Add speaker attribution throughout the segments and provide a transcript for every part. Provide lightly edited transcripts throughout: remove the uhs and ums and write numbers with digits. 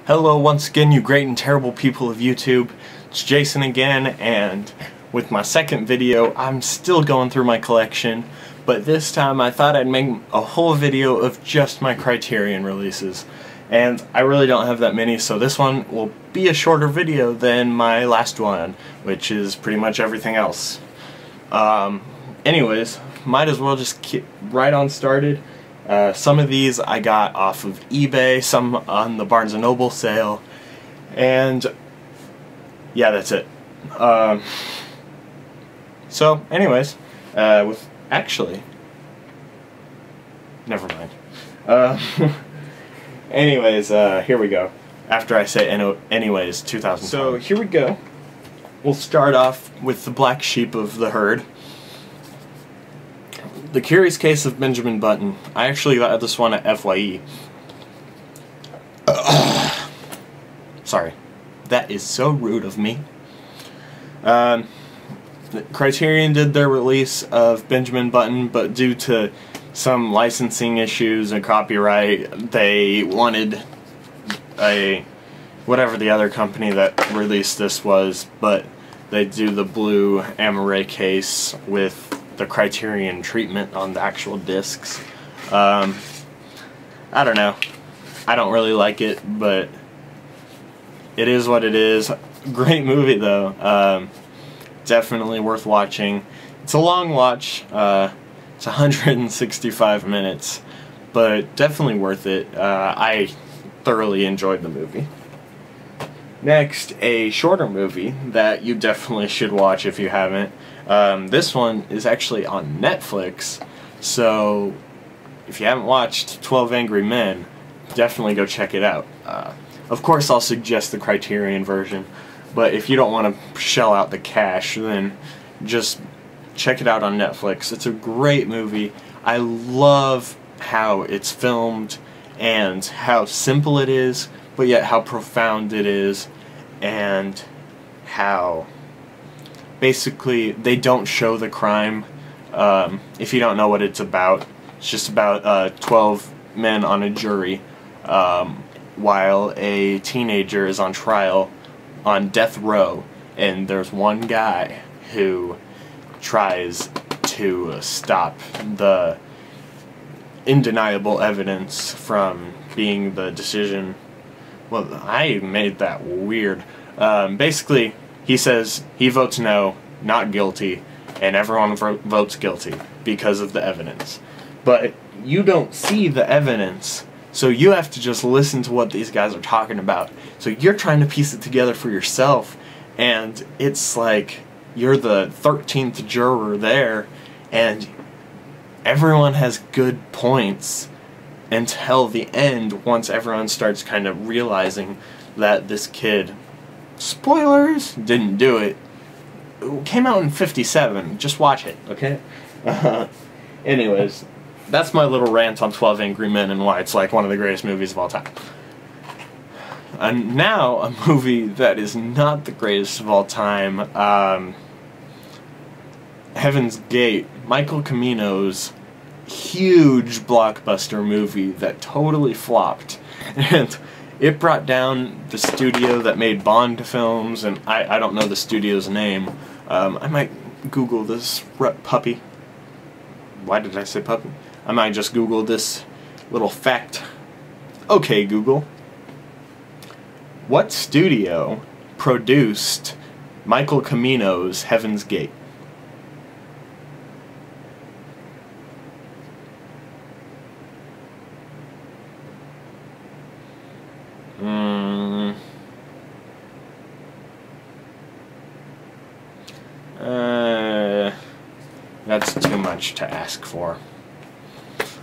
Speaker 1: Hello once again, you great and terrible people of YouTube. It's Jason again, and with my second video, I'm still going through my collection, but this time I thought I'd make a whole video of just my Criterion releases. And I really don't have that many, so this one will be a shorter video than my last one, which is pretty much everything else. Anyways, might as well just get right on started. Some of these I got off of eBay, some on the Barnes & Noble sale, and yeah, that's it. So anyways, actually, never mind. Anyways, here we go. After I say anyways, 2000. So here we go. We'll start off with the black sheep of the herd. The Curious Case of Benjamin Button. I actually got this one at FYE. Sorry. That is so rude of me. Criterion did their release of Benjamin Button, but due to some licensing issues and copyright, they wanted whatever the other company that released this was, but they do the blue Amaray case with the Criterion treatment on the actual discs. I don't know. I don't really like it, but it is what it is. Great movie though. Definitely worth watching. It's a long watch. It's 165 minutes, but definitely worth it. I thoroughly enjoyed the movie. Next, a shorter movie that you definitely should watch if you haven't. This one is actually on Netflix, so if you haven't watched 12 Angry Men, definitely go check it out. Of course, I'll suggest the Criterion version, but if you don't want to shell out the cash, then just check it out on Netflix. It's a great movie. I love how it's filmed and how simple it is, but yet how profound it is, and how basically they don't show the crime. If you don't know what it's about, it's just about 12 men on a jury while a teenager is on trial on death row, and there's one guy who tries to stop the undeniable evidence from being the decision. Well, I made that weird. Basically, he says he votes no, not guilty, and everyone votes guilty because of the evidence. But you don't see the evidence, so you have to just listen to what these guys are talking about. So you're trying to piece it together for yourself, and it's like you're the 13th juror there, and everyone has good points until the end, once everyone starts kind of realizing that this kid, spoilers, didn't do it. It came out in '57. Just watch it, okay? Anyways, that's my little rant on 12 Angry Men and why it's like one of the greatest movies of all time. And now, a movie that is not the greatest of all time, Heaven's Gate, Michael Cimino's huge blockbuster movie that totally flopped, and it brought down the studio that made Bond films, and I don't know the studio's name. I might Google this puppy. Why did I say puppy? I might just Google this little fact. Okay, Google. What studio produced Michael Cimino's Heaven's Gate? That's too much to ask for.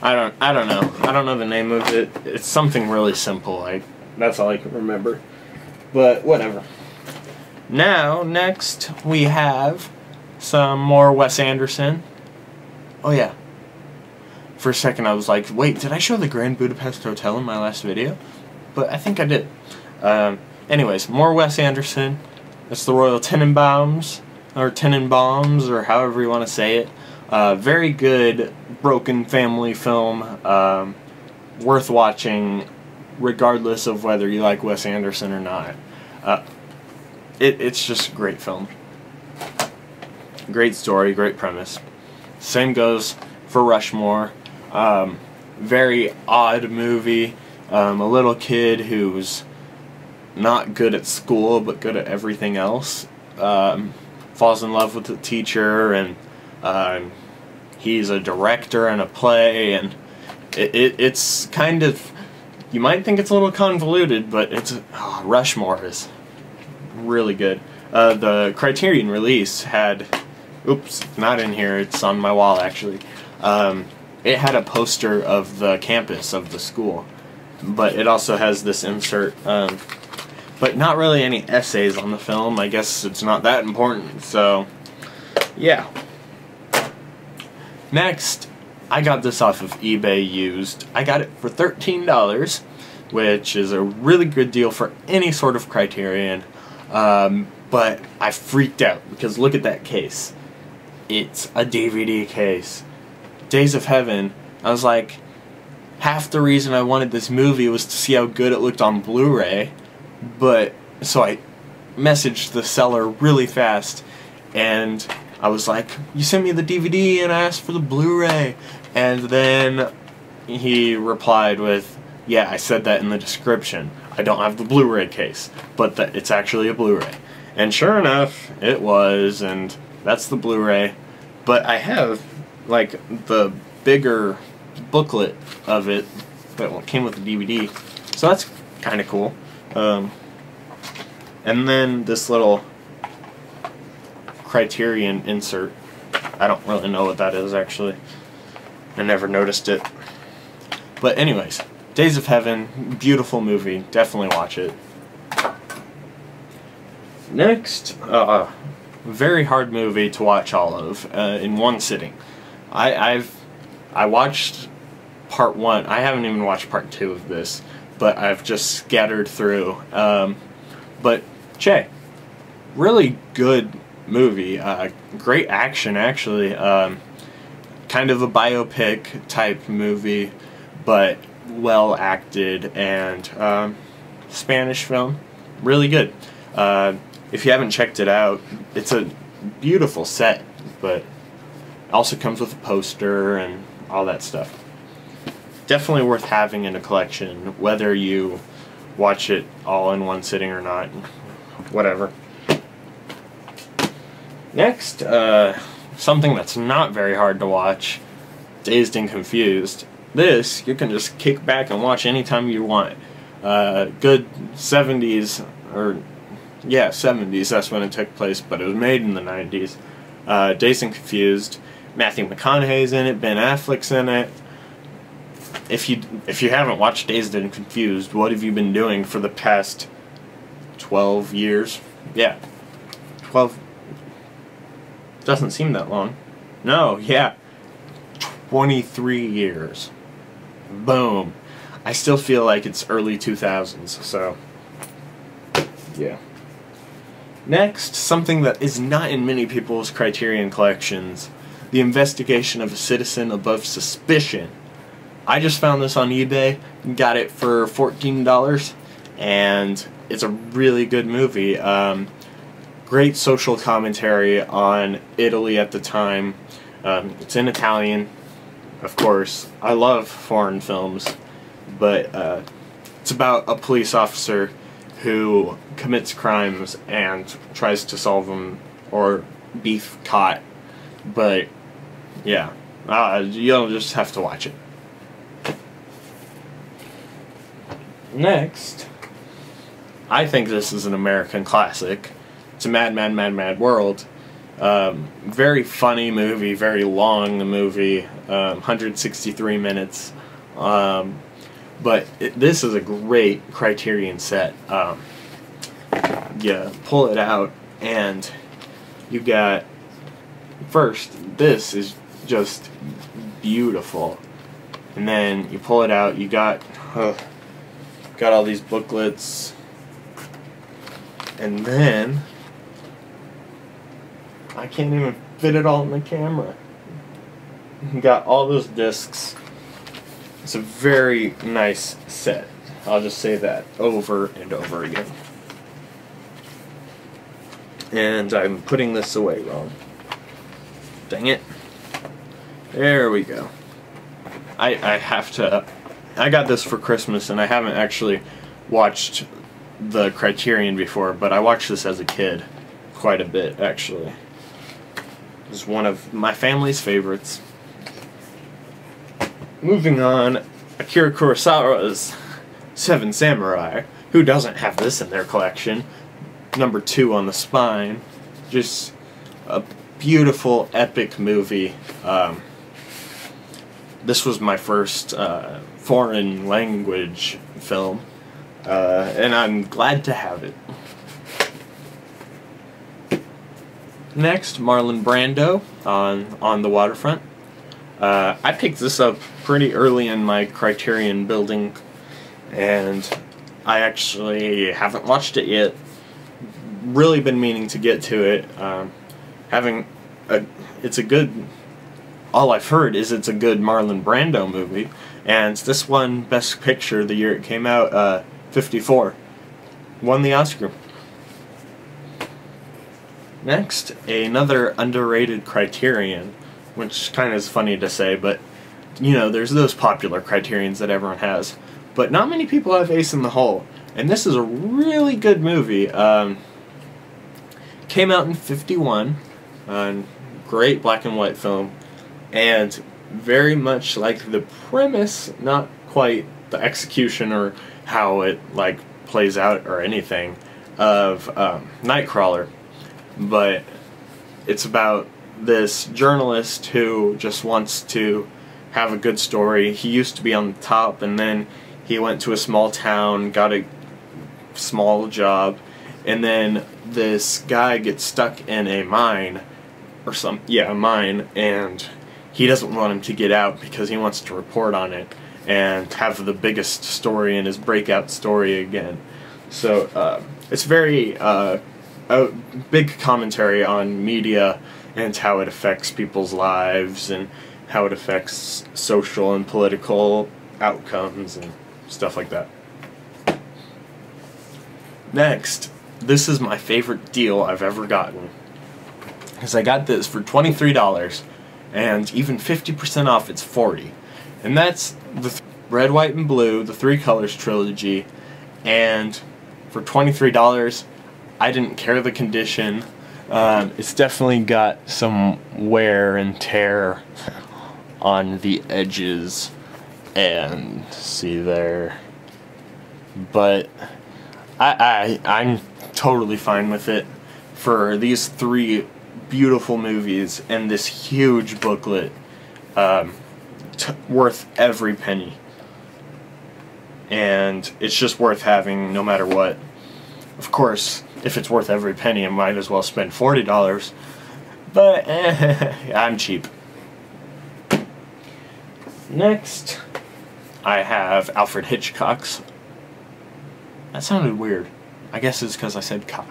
Speaker 1: I don't know. I don't know the name of it. It's something really simple. That's all I can remember. But whatever. Now, next we have some more Wes Anderson. Oh yeah. For a second I was like, wait, did I show the Grand Budapest Hotel in my last video? But I think I did. Anyways, more Wes Anderson. It's the Royal Tenenbaums, or Tenenbaums, or however you want to say it. Very good broken family film. Worth watching. regardless of whether you like Wes Anderson or not. It's just a great film. Great story, great premise. Same goes for Rushmore. Very odd movie. A little kid who's not good at school but good at everything else. Falls in love with the teacher, and he's a director in a play, and it's kind of, you might think it's a little convoluted, but Rushmore is really good. The Criterion release had, oops, not in here, it's on my wall actually. It had a poster of the campus of the school, but it also has this insert, but not really any essays on the film. I guess it's not that important, so yeah. Next, I got this off of eBay used. I got it for $13, which is a really good deal for any sort of Criterion, but I freaked out because look at that case. It's a DVD case. Days of Heaven, I was like, half the reason I wanted this movie was to see how good it looked on Blu-ray, but so I messaged the seller really fast, and I was like, you sent me the DVD and I asked for the Blu-ray, and then he replied with, yeah, I said that in the description. I don't have the Blu-ray case, but it's actually a Blu-ray. And sure enough, it was, and that's the Blu-ray. But I have, like, the bigger booklet of it that came with the DVD, so that's kind of cool. And then this little Criterion insert. I don't really know what that is, actually. I never noticed it. But anyways, Days of Heaven, beautiful movie. Definitely watch it. Next, very hard movie to watch all of in one sitting. I watched part 1. I haven't even watched part 2 of this, but I've just scattered through. But Che, really good movie. Great action, actually. Kind of a biopic type movie, but well acted, and Spanish film. Really good. If you haven't checked it out, it's a beautiful set, but it also comes with a poster and all that stuff. Definitely worth having in a collection, whether you watch it all in one sitting or not. Whatever. Next, something that's not very hard to watch, Dazed and Confused. This, you can just kick back and watch anytime you want. Good 70s, or yeah, 70s, that's when it took place, but it was made in the 90s. Dazed and Confused. Matthew McConaughey's in it, Ben Affleck's in it. If you haven't watched Dazed and Confused, what have you been doing for the past 12 years? Yeah. 12. Doesn't seem that long. No, yeah. 23 years. Boom. I still feel like it's early 2000s, so yeah. Next, something that is not in many people's Criterion collections, The Investigation of a Citizen Above Suspicion. I just found this on eBay, got it for $14, and it's a really good movie. Great social commentary on Italy at the time. It's in Italian, of course. I love foreign films, but it's about a police officer who commits crimes and tries to solve them or be caught. But yeah, you'll just have to watch it. Next, I think this is an American classic. It's a Mad, Mad, Mad, Mad World. Very funny movie, very long movie, 163 minutes. But this is a great Criterion set. You pull it out and you got, first, this is just beautiful. And then you pull it out, you got all these booklets, and then I can't even fit it all in the camera. You got all those discs. It's a very nice set. I'll just say that over and over again. And I'm putting this away wrong. Dang it. There we go. I have to... I got this for Christmas, and I haven't actually watched the Criterion before, but I watched this as a kid quite a bit, actually. It was one of my family's favorites. Moving on, Akira Kurosawa's Seven Samurai. Who doesn't have this in their collection? Number 2 on the spine. Just a beautiful, epic movie. This was my first foreign language film, and I'm glad to have it. Next, Marlon Brando on the Waterfront. I picked this up pretty early in my Criterion building, and I actually haven't watched it yet. Really been meaning to get to it. It's a good... All I've heard is it's a good Marlon Brando movie, and this won Best Picture the year it came out, 54. Won the Oscar. Next, another underrated Criterion, which kind of is funny to say, but, you know, there's those popular Criterions that everyone has, but not many people have Ace in the Hole, and this is a really good movie. Came out in 51, great black and white film, and very much like the premise, not quite the execution or how it like plays out or anything, of Nightcrawler, but it's about this journalist who just wants to have a good story. He used to be on the top, and then he went to a small town, got a small job, and then this guy gets stuck in a mine, or a mine, and he doesn't want him to get out because he wants to report on it and have the biggest story in his breakout story again. So it's very a big commentary on media and how it affects people's lives and how it affects social and political outcomes and stuff like that. Next, this is my favorite deal I've ever gotten, because I got this for $23, and even 50% off it's $40, and that's the red, white, and blue, the 3 colors trilogy, and for $23, I didn't care the condition. It's definitely got some wear and tear on the edges, and see there, but I'm totally fine with it for these 3 beautiful movies and this huge booklet. Worth every penny, and it's just worth having no matter what. Of course, if it's worth every penny, I might as well spend $40, but I'm cheap. Next, I have Alfred Hitchcock's... That sounded weird. I guess it's because I said cock.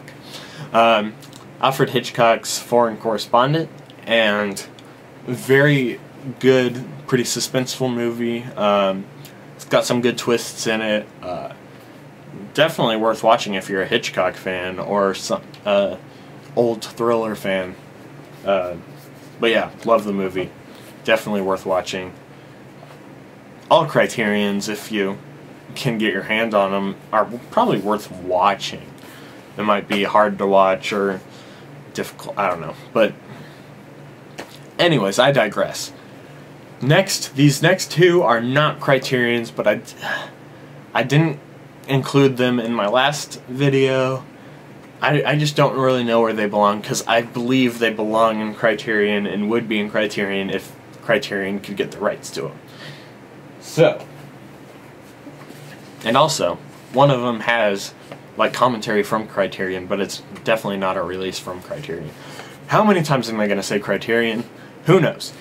Speaker 1: Alfred Hitchcock's Foreign Correspondent, and very good, pretty suspenseful movie. It's got some good twists in it. Definitely worth watching if you're a Hitchcock fan or some old thriller fan. But yeah, love the movie. Definitely worth watching. All Criterions, if you can get your hand on them, are probably worth watching. It might be hard to watch or difficult, I don't know. But anyways, I digress. Next, these next 2 are not Criterions, but I didn't include them in my last video. I just don't really know where they belong, because I believe they belong in Criterion and would be in Criterion if Criterion could get the rights to them. So, and also, one of them has like commentary from Criterion, but it's definitely not a release from Criterion. How many times am I going to say Criterion? Who knows?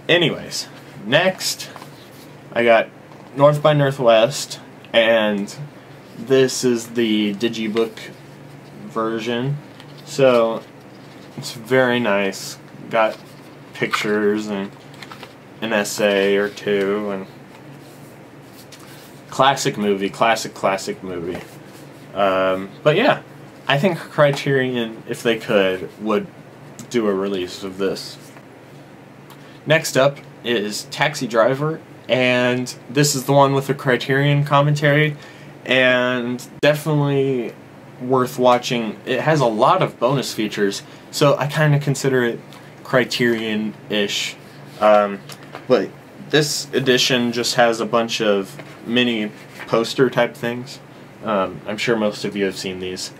Speaker 1: Anyways, next I got North by Northwest, and this is the digibook version, so it's very nice. Got pictures and an essay or 2 and classic movie, classic movie. But yeah, I think Criterion, if they could, would do a release of this. Next up is Taxi Driver, and this is the one with the Criterion commentary, and definitely worth watching. It has a lot of bonus features, so I kind of consider it Criterion-ish. But this edition just has a bunch of mini poster type things. I'm sure most of you have seen these.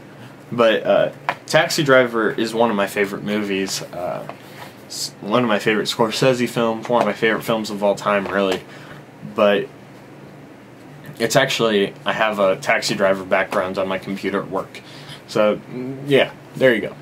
Speaker 1: But Taxi Driver is one of my favorite movies. One of my favorite Scorsese films, one of my favorite films of all time, really. But it's actually, I have a Taxi Driver background on my computer at work. So, yeah, there you go.